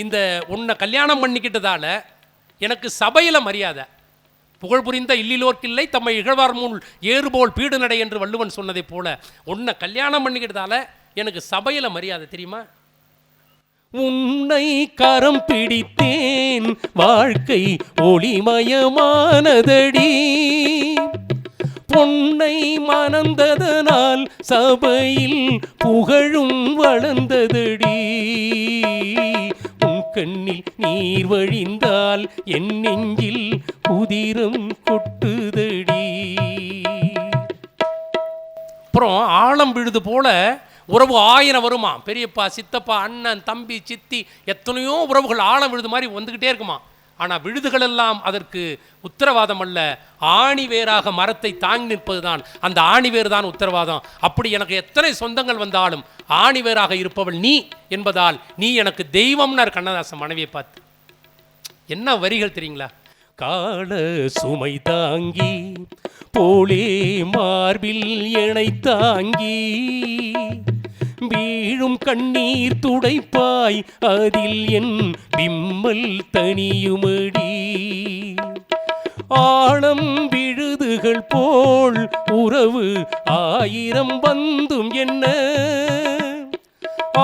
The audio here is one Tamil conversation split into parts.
இந்த உன்னை கல்யாணம் பண்ணிக்கிட்டதால எனக்கு சபையில் மரியாதை. புகழ் புரிந்த இல்லிலோர்க்கில்லை தம்மை இகழ்வார் முன் ஏறுபோல் பீடு நடை என்று வள்ளுவன் சொன்னதை போல உன்னை கல்யாணம் பண்ணிக்கிட்டதால எனக்கு சபையில் மரியாதை தெரியுமா? உன்னை கரம் பிடித்தேன் வாழ்க்கை ஒளிமயமானதடி, பொன்னை மணந்ததனால் சபையில் புகழும் வளர்ந்ததடி, உன் கண்ணில் நீர் வழிந்தால் என் நெஞ்சில் உதிரம் கொட்டுதடி. அப்புறம் ஆழம் விழுது போல உறவு 1000 வருமா. பெரியப்பா, சித்தப்பா, அண்ணன், தம்பி, சித்தி, எத்தனையோ உறவுகள் ஆழம் விழுது மாதிரி வந்துக்கிட்டே இருக்குமா. ஆனால் விழுதுகள் எல்லாம் அதற்கு உத்தரவாதம் அல்ல. ஆணி வேராக மரத்தை தாங்கி நிற்பது தான், அந்த ஆணி வேறு தான் உத்தரவாதம். அப்படி எனக்கு எத்தனை சொந்தங்கள் வந்தாலும் ஆணி வேராக இருப்பவள் நீ என்பதால் நீ எனக்கு தெய்வம்னார் கண்ணதாசன் மனைவியை பார்த்து. என்ன வரிகள் தெரியுங்களா? கால சுமை தாங்கி போலே மார்பில் எனை தாங்கி வீழும் கண்ணீர் துடைப்பாய் அதில் என் விம்மல் தனியுமடி, ஆழம் விழுதுகள் போல் உறவு 1000 வந்தும் என்ன,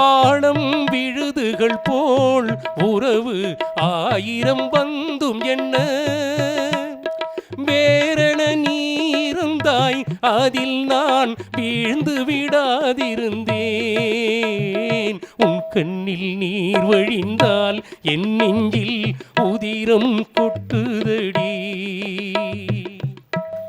ஆழம் விழுதுகள் போல் உறவு 1000 வந்தும் என்ன, வேறென நீருந்தாய் அதில் நான் வீழ்ந்து விடாதிருந்தேன், உன் கண்ணில் நீர் வழிந்தால் என் நெஞ்சில் உதிரம் கொட்டுதடி.